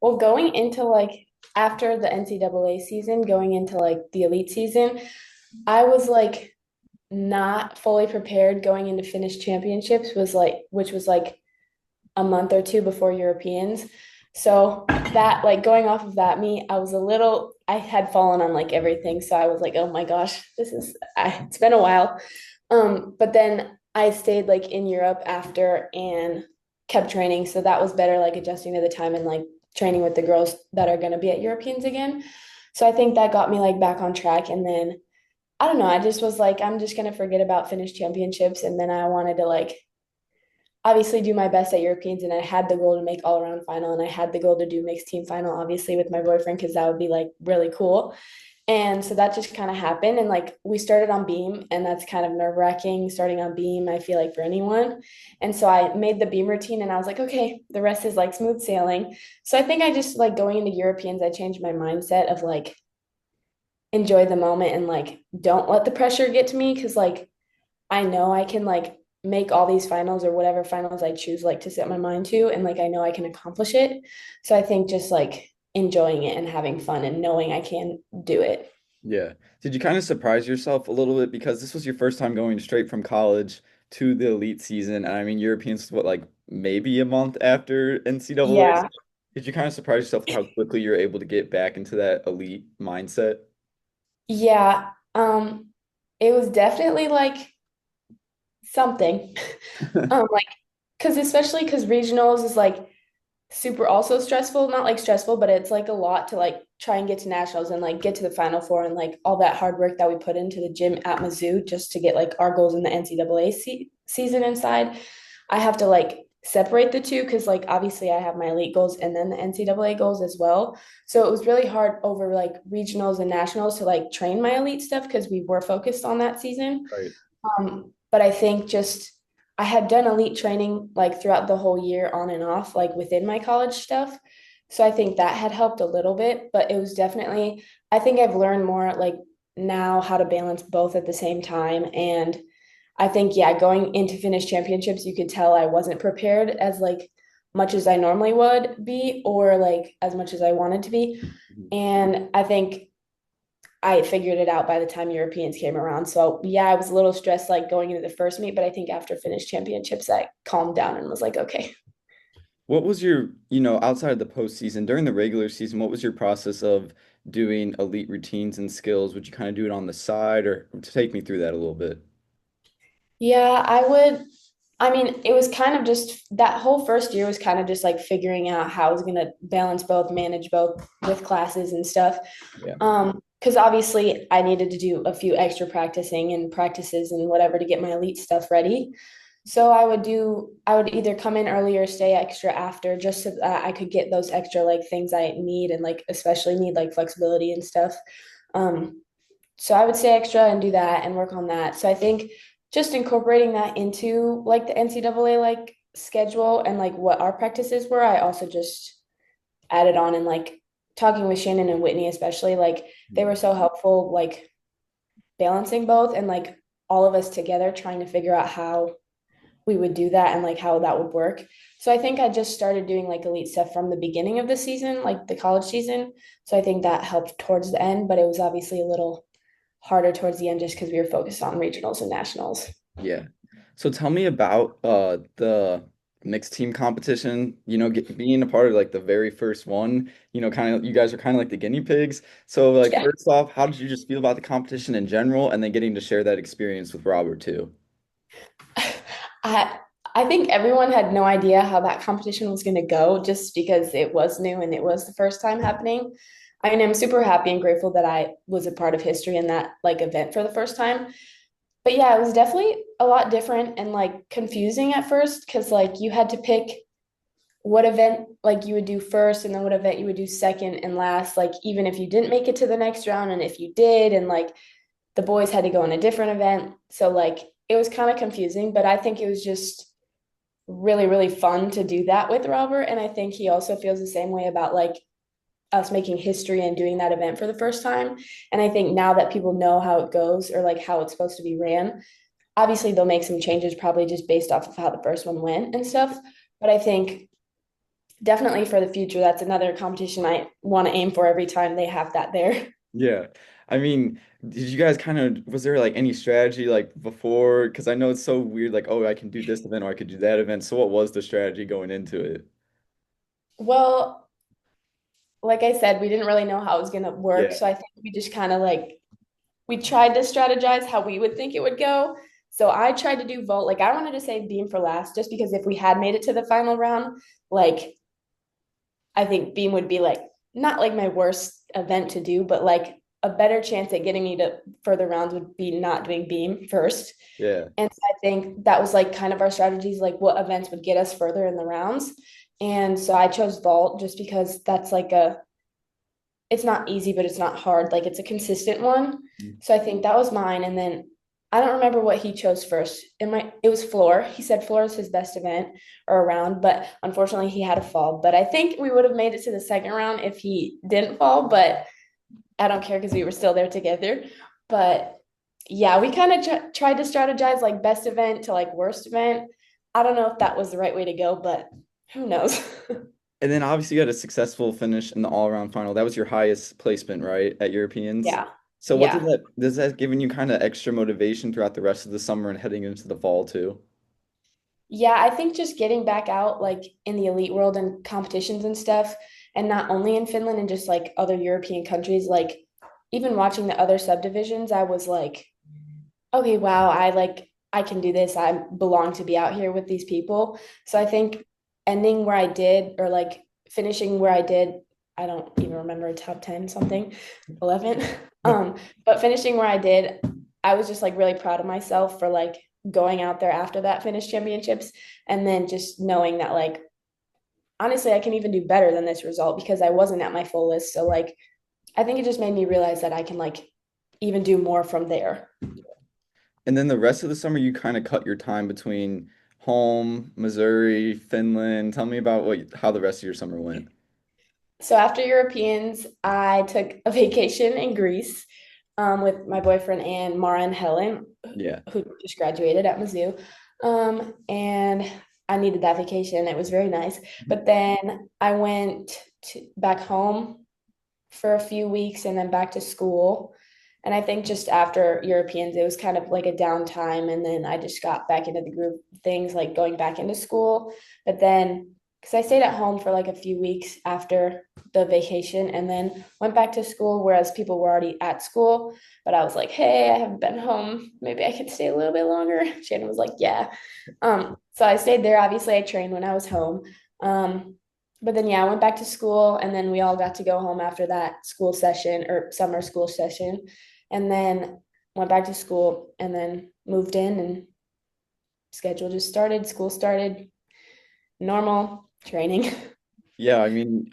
Well, going into like after the NCAA season, going into like the elite season, I was like not fully prepared going into Finnish championships was like which was like a month or two before Europeans. So that like going off of that meet, I had fallen on like everything. So I was like, oh my gosh, it's been a while. But then I stayed like in Europe after and kept training. So that was better, like adjusting to the time and like training with the girls that are going to be at Europeans again. So I think that got me like back on track. And then I don't know, I just was like, I'm just going to forget about Finnish championships. And then I wanted to like obviously do my best at Europeans, and I had the goal to make all around final, and I had the goal to do mixed team final, obviously with my boyfriend, because that would be like really cool. And so that just kind of happened. And like we started on beam, and that's kind of nerve wracking starting on beam, I feel like for anyone. And so I made the beam routine and I was like, okay, the rest is like smooth sailing. So I think I just like going into Europeans, I changed my mindset of like enjoy the moment and like don't let the pressure get to me because like I know I can like make all these finals or whatever finals I choose like to set my mind to and like I know I can accomplish it. So I think just like enjoying it and having fun and knowing I can do it. Yeah. Did you kind of surprise yourself a little bit because this was your first time going straight from college to the elite season? And I mean, Europeans, what, like maybe a month after NCAA? Yeah. Did you kind of surprise yourself with how quickly you're able to get back into that elite mindset? Yeah. It was definitely like something. Like because especially because regionals is like super also stressful, not like stressful, but it's like a lot to like try and get to nationals and like get to the final four and like all that hard work that we put into the gym at Mizzou just to get like our goals in the NCAA season inside. I have to like separate the two because like obviously I have my elite goals and then the NCAA goals as well. So it was really hard over like regionals and nationals to like train my elite stuff because we were focused on that season. Right. But I think just I had done elite training like throughout the whole year on and off, like within my college stuff. So I think that had helped a little bit, but it was definitely, I think I've learned more like now how to balance both at the same time. And I think, yeah, going into Finnish championships, you could tell I wasn't prepared as like much as I normally would be, or like as much as I wanted to be. Mhm. And I think I figured it out by the time Europeans came around. So yeah, I was a little stressed like going into the first meet, but I think after Finnish championships, I calmed down and was like, okay. What was your outside of the postseason, during the regular season, what was your process of doing elite routines and skills? Would you kind of do it on the side or take me through that a little bit? Yeah, I would. I mean, it was kind of just that whole first year was kind of just like figuring out how I was gonna balance both, manage both with classes and stuff. Yeah. Because obviously I needed to do a few extra practicing and practices and whatever to get my elite stuff ready. So I would either come in early or stay extra after just so that I could get those extra like things I need and like especially need like flexibility and stuff. Um, so I would stay extra and do that and work on that. So I think just incorporating that into like the NCAA like schedule and like what our practices were, I also just added on and like talking with Shannon and Whitney, especially like they were so helpful, like balancing both and like all of us together trying to figure out how we would do that and like how that would work. So I think I just started doing like elite stuff from the beginning of the season, like the college season. So I think that helped towards the end, but it was obviously a little harder towards the end just because we were focused on regionals and nationals. Yeah. So tell me about the mixed team competition, being a part of like the very first one, kind of you guys are kind of like the guinea pigs. So like Yeah. first off, how did you just feel about the competition in general and then getting to share that experience with Robert too? I I think everyone had no idea how that competition was going to go just because it was new and it was the first time happening. I mean, I'm super happy and grateful that I was a part of history in that like event for the first time. But yeah, it was definitely a lot different and like confusing at first because like you had to pick what event like you would do first and then what event you would do second and last, like even if you didn't make it to the next round and if you did, and like the boys had to go on a different event. So like it was kind of confusing, but I think it was just really, really fun to do that with Robert. And I think he also feels the same way about like us making history and doing that event for the first time. And I think now that people know how it goes or like how it's supposed to be ran, obviously they'll make some changes probably just based off of how the first one went and stuff. But I think definitely for the future, that's another competition I want to aim for every time they have that there. Yeah. I mean, did you guys kind of, was there like any strategy like before? Because I know it's so weird, like, oh, I can do this event or I could do that event. So what was the strategy going into it? Well, like I said, we didn't really know how it was going to work. Yeah. So I think we just kind of like, we tried to strategize how we would think it would go. So I tried to do vault. Like I wanted to save beam for last, just because if we had made it to the final round, like I think beam would be like not like my worst event to do, but like a better chance at getting me to further rounds would be not doing beam first. Yeah. And so I think that was like kind of our strategies, like what events would get us further in the rounds. And so I chose vault just because that's like it's not easy, but it's not hard. Like it's a consistent one. So I think that was mine. And then I don't remember what he chose first. It was floor. He said floor is his best event or round, but unfortunately he had a fall. But I think we would have made it to the second round if he didn't fall, but I don't care because we were still there together. But yeah, we kind of tried to strategize like best event to like worst event. I don't know if that was the right way to go, but who knows? And then obviously you had a successful finish in the all-around final. That was your highest placement, right, at Europeans? Yeah. So what Yeah. does that giving you kind of extra motivation throughout the rest of the summer and heading into the fall too? Yeah, I think just getting back out like in the elite world and competitions and stuff, and not only in Finland and just like other European countries, like even watching the other subdivisions, I was like, okay, wow, I can do this. I belong to be out here with these people. So I think ending where I did or like finishing where I did, I don't even remember top 10 something, 11. But finishing where I did, I was just like really proud of myself for like going out there after that finish championships and then just knowing that like honestly I can even do better than this result because I wasn't at my fullest. So like I think it just made me realize that I can like even do more from there. And then the rest of the summer, you kind of cut your time between home, Missouri, Finland. Tell me about how the rest of your summer went. So after Europeans, I took a vacation in Greece with my boyfriend and Mara and Helen, Yeah. who just graduated at Mizzou. And I needed that vacation. It was very nice. But then I went back home for a few weeks and then back to school. And I think just after Europeans, it was kind of like a downtime. And then I just got back into the group things, like going back into school. But then, because I stayed at home for like a few weeks after the vacation and then went back to school, whereas people were already at school. But I was like, hey, I haven't been home. Maybe I could stay a little bit longer. Shannon was like, yeah. So I stayed there. Obviously, I trained when I was home. But then, yeah, I went back to school and then we all got to go home after that school session or summer school session. And then went back to school and then moved in and schedule just started, school started, normal training. Yeah, I mean,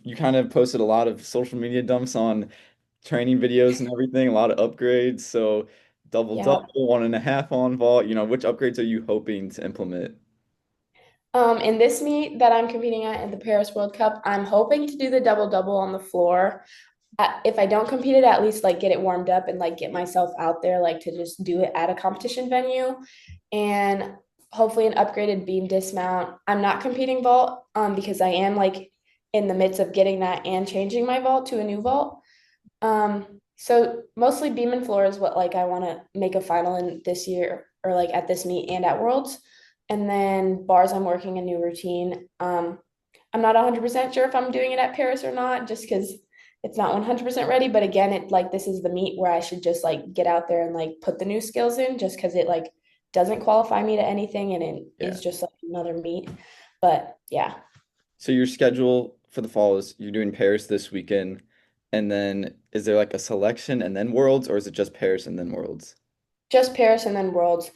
you kind of posted a lot of social media dumps on training videos and everything, a lot of upgrades. So double Yeah. double, 1.5 on vault. Which upgrades are you hoping to implement? In this meet that I'm competing at the Paris World Cup, I'm hoping to do the double double on the floor. If I don't compete it, at least like get it warmed up and like get myself out there, like to just do it at a competition venue, and hopefully an upgraded beam dismount. I'm not competing vault because I am like in the midst of getting that and changing my vault to a new vault. So mostly beam and floor is what like I want to make a final in this year or like at this meet and at Worlds. And then bars, I'm working a new routine. I'm not 100% sure if I'm doing it at Paris or not, just because it's not 100% ready. But again, it like this is the meet where I should just like get out there and like put the new skills in, just because it like doesn't qualify me to anything and it Yeah. is just like another meet. But yeah, So your schedule for the fall is you're doing Paris this weekend, and then is there like a selection and then Worlds, or is it just Paris and then Worlds? just Paris and then Worlds.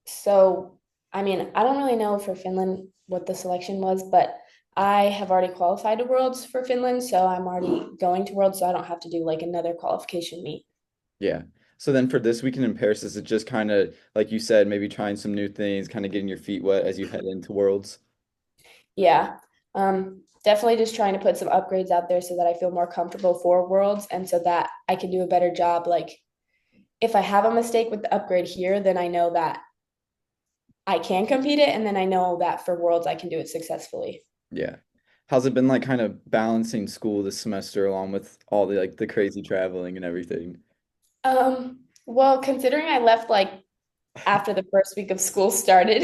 So, I mean, I don't really know for Finland what the selection was, but I have already qualified to Worlds for Finland, so I'm already going to Worlds, so I don't have to do like another qualification meet. Yeah. So then for this weekend in Paris, is it just kind of like you said, maybe trying some new things, kind of getting your feet wet as you head into Worlds? Yeah. Definitely just trying to put some upgrades out there so that I feel more comfortable for Worlds and so that I can do a better job. Like if I have a mistake with the upgrade here, then I know that I can compete it, and then I know that for Worlds I can do it successfully. Yeah. How's it been like kind of balancing school this semester along with all the like the crazy traveling and everything? Well, considering I left like after the first week of school started,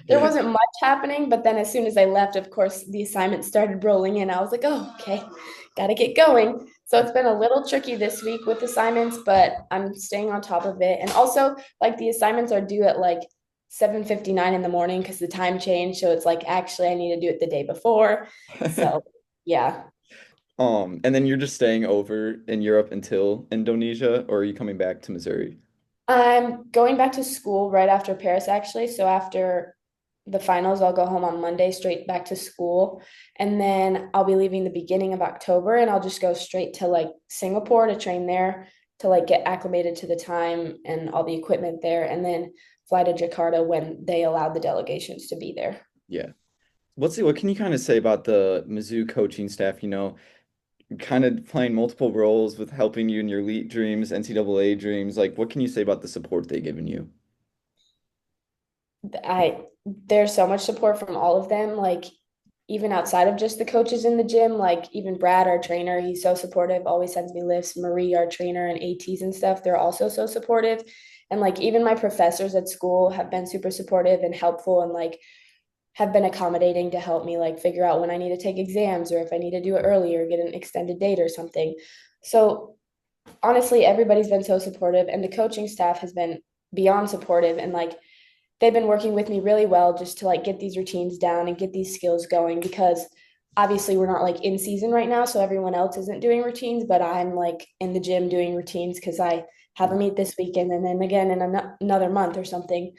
there Yeah. wasn't much happening. But then as soon as I left, of course, the assignments started rolling in. I was like, oh, okay, gotta get going. So it's been a little tricky this week with assignments, but I'm staying on top of it. And also, like the assignments are due at like 7:59 in the morning because the time changed. So it's like actually I need to do it the day before. So yeah. And then you're just staying over in Europe until Indonesia, or are you coming back to Missouri? I'm going back to school right after Paris, actually. So after the finals, I'll go home on Monday, straight back to school. And then I'll be leaving the beginning of October and I'll just go straight to like Singapore to train there to like get acclimated to the time and all the equipment there. And then fly to Jakarta when they allow the delegations to be there. Yeah. What can you kind of say about the Mizzou coaching staff, kind of playing multiple roles with helping you in your elite dreams, NCAA dreams? Like, what can you say about the support they've given you? I there's so much support from all of them, like even outside of just the coaches in the gym, like even Brad, our trainer, he's so supportive, always sends me lifts. Marie, our trainer, and ATs and stuff, they're also so supportive. And like even my professors at school have been super supportive and helpful and like have been accommodating to help me like figure out when I need to take exams or if I need to do it early or get an extended date or something. So honestly, everybody's been so supportive and the coaching staff has been beyond supportive and like they've been working with me really well just to like get these routines down and get these skills going because obviously we're not like in season right now, so everyone else isn't doing routines, but I'm like in the gym doing routines because I have a meet this weekend and then again in another month or something.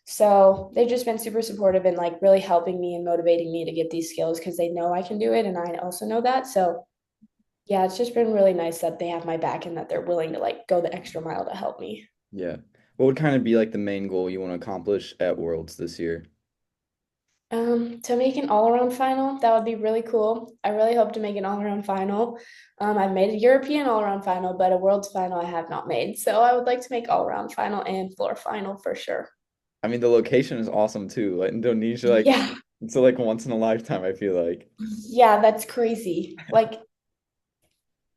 So they've just been super supportive and like really helping me and motivating me to get these skills because they know I can do it and I also know that. So yeah, it's just been really nice that they have my back and that they're willing to like go the extra mile to help me. Yeah. What would kind of be like the main goal you want to accomplish at Worlds this year? To make an all-around final, that would be really cool. I really hope to make an all-around final. I've made a European all-around final, but a world's final I have not made. So I would like to make all-around final and floor final for sure. I mean, the location is awesome too. Like Indonesia, like Yeah, it's like once in a lifetime, I feel like. yeah, that's crazy. Like,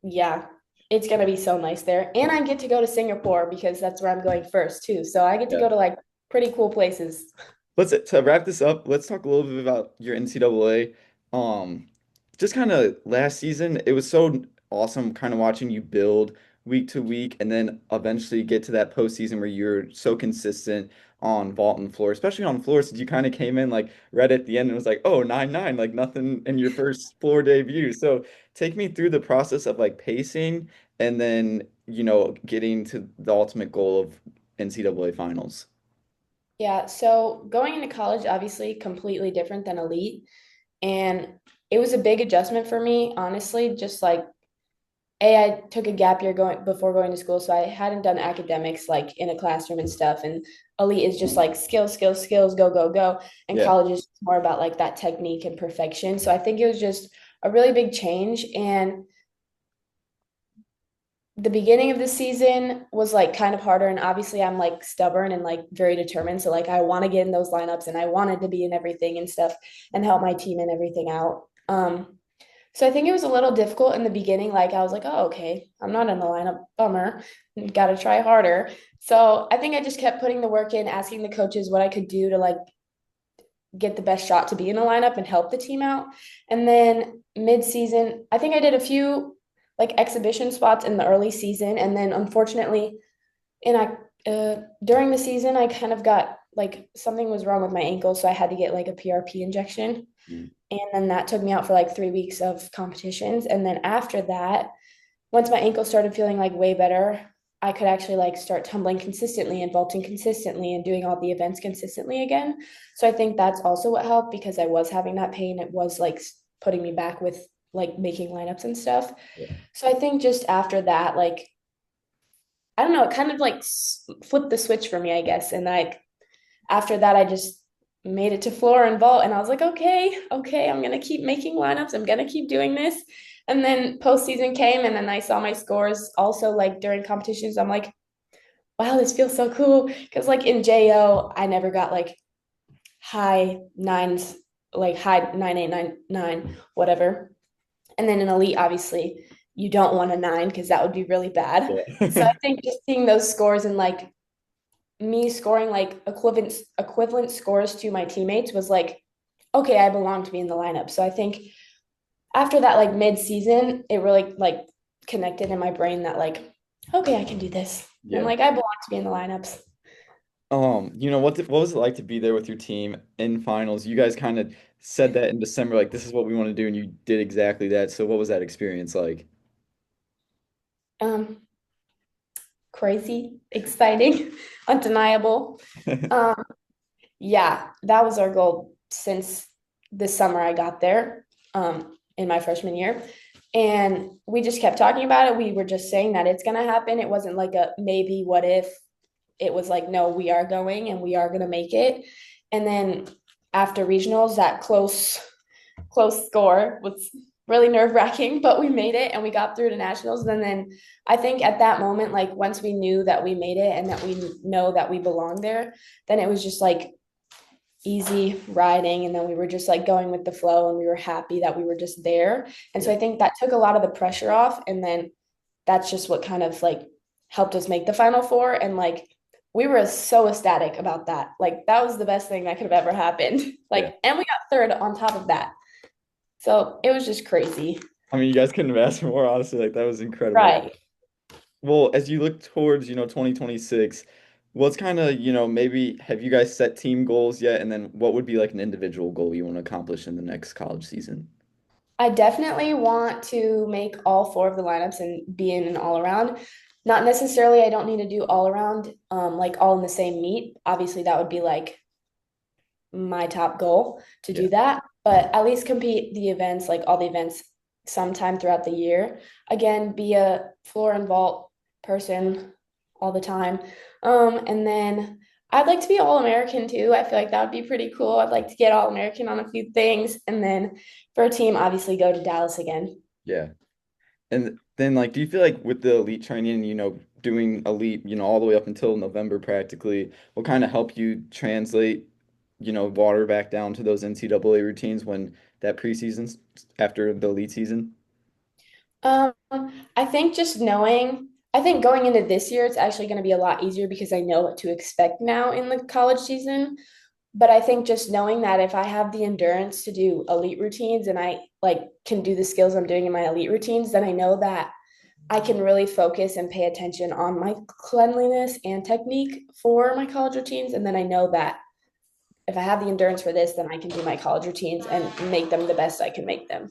yeah, it's gonna be so nice there. And I get to go to Singapore because that's where I'm going first too. So I get to Yeah. go to like pretty cool places. Let's to wrap this up, let's talk a little bit about your NCAA. Um, just kind of last season, it was so awesome kind of watching you build week to week and then eventually get to that postseason where you're so consistent on vault and floor, especially on floors. You kind of came in like right at the end and was like, oh, 9-9, like nothing in your first floor debut. So take me through the process of like pacing and then, getting to the ultimate goal of NCAA finals. Yeah, so going into college, obviously completely different than elite. And it was a big adjustment for me, honestly, just like I took a gap year going before going to school, so I hadn't done academics like in a classroom and stuff. And elite is just like skills, skills, skills, go, go, go. And Yeah. college is more about like that technique and perfection. So I think it was just a really big change. And the beginning of the season was like kind of harder. And obviously I'm like stubborn and like very determined. So like I want to get in those lineups and I wanted to be in everything and stuff and help my team and everything out. So I think it was a little difficult in the beginning. Like I was like, oh, okay, I'm not in the lineup. Bummer. Got to try harder. So I think I just kept putting the work in, asking the coaches what I could do to like get the best shot to be in the lineup and help the team out. And then mid-season, I think I did a few like exhibition spots in the early season. And then unfortunately, and during the season, I kind of got like something was wrong with my ankle. So I had to get like a PRP injection. Mm. And then that took me out for like 3 weeks of competitions. And then after that, once my ankle started feeling like way better, I could actually like start tumbling consistently and vaulting consistently and doing all the events consistently again. So I think that's also what helped because I was having that pain. It was like putting me back with like making lineups and stuff. Yeah. So I think just after that, like, I don't know, it kind of like flipped the switch for me, I guess. And like after that, I just made it to floor and vault. And I was like, okay, okay, I'm going to keep making lineups. I'm going to keep doing this. And then postseason came, and then I saw my scores also like during competitions. I'm like, wow, this feels so cool. Cause like in JO, I never got like high nines like high 9899, whatever. And then in elite, obviously, you don't want a 9 because that would be really bad. So Yeah. I think just seeing those scores and like me scoring like equivalent scores to my teammates was like, okay, I belong to be in the lineup. So I think after that, like mid season, it really like connected in my brain that like, okay, I can do this. And Yeah. like I belong to be in the lineups. What was it like to be there with your team in finals? You guys kind of said that in December, like this is what we want to do, and you did exactly that. So what was that experience like? Um, Crazy, exciting, undeniable. Um, yeah, that was our goal since this summer I got there, in my freshman year. And we just kept talking about it. We were just saying that it's gonna happen. It wasn't like a maybe, what if. It was like, no, we are going and we are gonna make it. And then after regionals, that close score was really nerve-wracking, but we made it and we got through to nationals. And then I think at that moment, like once we knew that we made it and that we know that we belong there, then it was just like easy riding. And then we were just like going with the flow and we were happy that we were just there. And so Yeah. I think that took a lot of the pressure off. And then that's just what kind of like helped us make the final four. And like we were so ecstatic about that. Like that was the best thing that could have ever happened. Yeah. Like, and we got third on top of that. So it was just crazy. I mean, you guys couldn't have asked for more, honestly. Like that was incredible. Right. Well, as you look towards, 2026, what's kind of, maybe have you guys set team goals yet? And then what would be like an individual goal you want to accomplish in the next college season? I definitely want to make all four of the lineups and be in an all around. Not necessarily, I don't need to do all around, like all in the same meet. Obviously, that would be like my top goal to Yeah. do that, but at least compete the events, like all the events sometime throughout the year. Again, be a floor and vault person all the time. And then I'd like to be all American too. I feel like that would be pretty cool. I'd like to get all American on a few things. And then for a team, obviously go to Dallas again. Yeah. And then like do you feel like with the elite training, doing elite, all the way up until November practically, will kind of help you translate, water back down to those NCAA routines when that preseason's after the elite season? Um, I think just knowing, I think going into this year, it's actually going to be a lot easier because I know what to expect now in the college season. But I think just knowing that if I have the endurance to do elite routines and I like can do the skills I'm doing in my elite routines, then I know that I can really focus and pay attention on my cleanliness and technique for my college routines. And then I know that if I have the endurance for this, then I can do my college routines and make them the best I can make them.